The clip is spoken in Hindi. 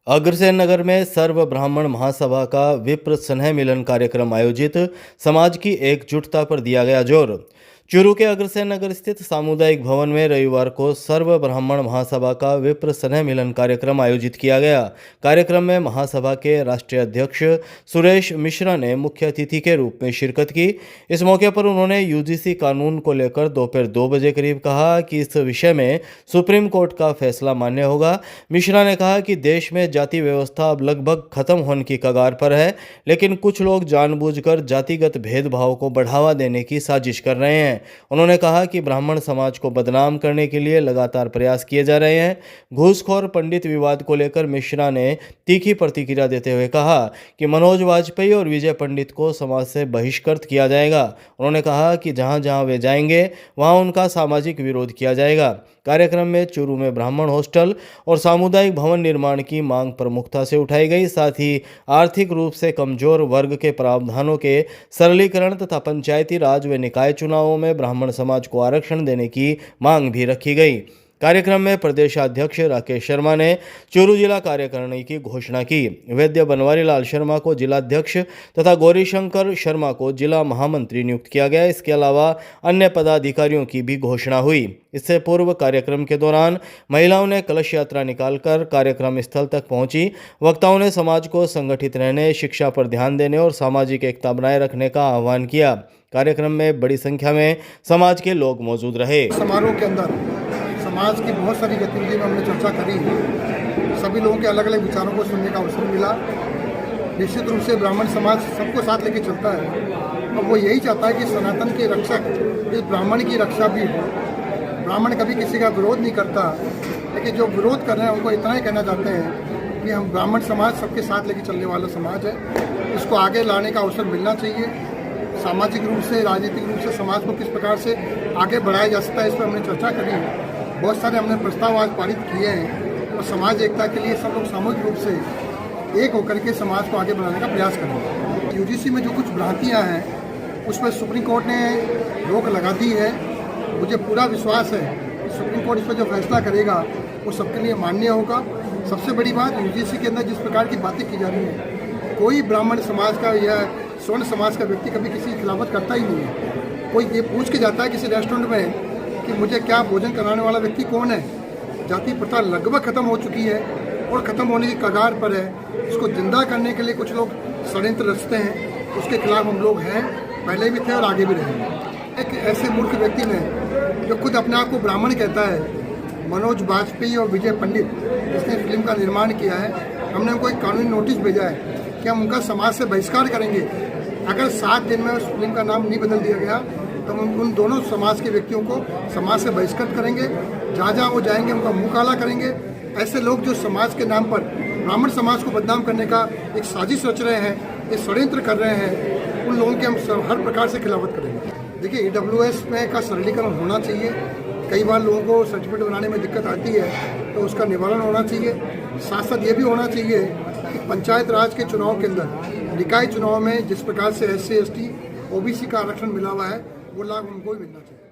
अग्रसेन नगर में सर्व ब्राह्मण महासभा का विप्र स्नेह मिलन कार्यक्रम आयोजित, समाज की एकजुटता पर दिया गया जोर। चूरू के अग्रसेन नगर स्थित सामुदायिक भवन में रविवार को सर्व ब्राह्मण महासभा का विप्र स्नेह मिलन कार्यक्रम आयोजित किया गया। कार्यक्रम में महासभा के राष्ट्रीय अध्यक्ष सुरेश मिश्रा ने मुख्य अतिथि के रूप में शिरकत की। इस मौके पर उन्होंने यूजीसी कानून को लेकर दोपहर 2 बजे करीब कहा कि इस विषय में सुप्रीम कोर्ट का फैसला मान्य होगा। मिश्रा ने कहा कि देश में जाति व्यवस्था अब लगभग खत्म होने की कगार पर है, लेकिन कुछ लोग जानबूझकर जातिगत भेदभाव को बढ़ावा देने की साजिश कर रहे हैं। उन्होंने कहा कि ब्राह्मण समाज को बदनाम करने के लिए लगातार प्रयास किए जा रहे हैं। घूसखोर पंडित विवाद को लेकर मिश्रा ने तीखी प्रतिक्रिया देते हुए कहा कि मनोज वाजपेयी और विजय पंडित को समाज से बहिष्कृत किया जाएगा। उन्होंने कहा कि जहां जहां वे जाएंगे वहां उनका सामाजिक विरोध किया जाएगा। कार्यक्रम में चूरू में ब्राह्मण हॉस्टल और सामुदायिक भवन निर्माण की मांग प्रमुखता से उठाई गई। साथ ही आर्थिक रूप से कमजोर वर्ग के प्रावधानों के सरलीकरण तथा पंचायती राज व निकाय चुनावों में ब्राह्मण समाज को आरक्षण देने की मांग भी रखी गई। कार्यक्रम में प्रदेशाध्यक्ष राकेश शर्मा ने चूरू जिला कार्यकारिणी की घोषणा की। वैद्य बनवारी लाल शर्मा को जिलाध्यक्ष तथा गौरीशंकर शर्मा को जिला महामंत्री नियुक्त किया गया। इसके अलावा अन्य पदाधिकारियों की भी घोषणा हुई। इससे पूर्व कार्यक्रम के दौरान महिलाओं ने कलश यात्रा निकालकर कार्यक्रम स्थल तक पहुंची। वक्ताओं ने समाज को संगठित रहने, शिक्षा पर ध्यान देने और सामाजिक एकता बनाए रखने का आह्वान किया। कार्यक्रम में बड़ी संख्या में समाज के लोग मौजूद रहे। समारोह के अंदर समाज की बहुत सारी गतिविधियों में हमने चर्चा करी। सभी लोगों के अलग अलग विचारों को सुनने का अवसर मिला। निश्चित रूप से ब्राह्मण समाज सबको साथ लेके चलता है और वो यही चाहता है कि सनातन के रक्षक इस ब्राह्मण की रक्षा भी हो। ब्राह्मण कभी किसी का विरोध नहीं करता, लेकिन जो विरोध कर रहे हैं उनको इतना ही कहना चाहते हैं कि हम ब्राह्मण समाज सबके साथ लेके चलने वाला समाज है। इसको आगे लाने का अवसर मिलना चाहिए। सामाजिक रूप से, राजनीतिक रूप से समाज को किस प्रकार से आगे बढ़ाया जा सकता है, इस पर हमने चर्चा करी। बहुत सारे हमने प्रस्ताव आज पारित किए हैं और समाज एकता के लिए सब लोग सामूहिक रूप से एक होकर के समाज को आगे बढ़ाने का प्रयास करेंगे। यूजीसी में जो कुछ भ्रांतियां हैं उस पर सुप्रीम कोर्ट ने रोक लगा दी है। मुझे पूरा विश्वास है कि सुप्रीम कोर्ट इस पर जो फैसला करेगा वो सबके लिए मान्य होगा। सबसे बड़ी बात, यूजीसी के अंदर जिस प्रकार की बातें की जा रही हैं, कोई ब्राह्मण समाज का या स्वर्ण समाज का व्यक्ति कभी किसी की खिलाफत करता ही नहीं है। कोई ये पूछ के जाता है किसी रेस्टोरेंट में कि मुझे क्या भोजन कराने वाला व्यक्ति कौन है। जाति प्रथा लगभग खत्म हो चुकी है और ख़त्म होने की कगार पर है। इसको जिंदा करने के लिए कुछ लोग षड्यंत्र रचते हैं, उसके खिलाफ हम लोग हैं, पहले भी थे और आगे भी रहेंगे। एक ऐसे मूर्ख व्यक्ति ने जो खुद अपने आप को ब्राह्मण कहता है, मनोज वाजपेयी और विजय पंडित, जिसने फिल्म का निर्माण किया है, हमने उनको एक कानूनी नोटिस भेजा है कि हम उनका समाज से बहिष्कार करेंगे। अगर 7 दिन में उस फिल्म का नाम नहीं बदल दिया गया तो हम उन दोनों समाज के व्यक्तियों को समाज से बहिष्कृत करेंगे। जहाँ जहाँ वो जाएंगे उनका मुंह काला करेंगे। ऐसे लोग जो समाज के नाम पर ब्राह्मण समाज को बदनाम करने का एक साजिश रच रहे हैं, एक षड्यंत्र कर रहे हैं, उन लोगों के हम हर प्रकार से खिलाफत करेंगे। देखिए, EWS में का सरलीकरण होना चाहिए। कई बार लोगों को सर्टिफिकेट बनाने में दिक्कत आती है, तो उसका निवारण होना चाहिए। साथ साथ ये भी होना चाहिए कि पंचायत राज के चुनाव के अंदर, निकाय चुनाव में जिस प्रकार से SC ST OBC का आरक्षण मिला हुआ है, वो लाभ उनको भी मिलना चाहिए।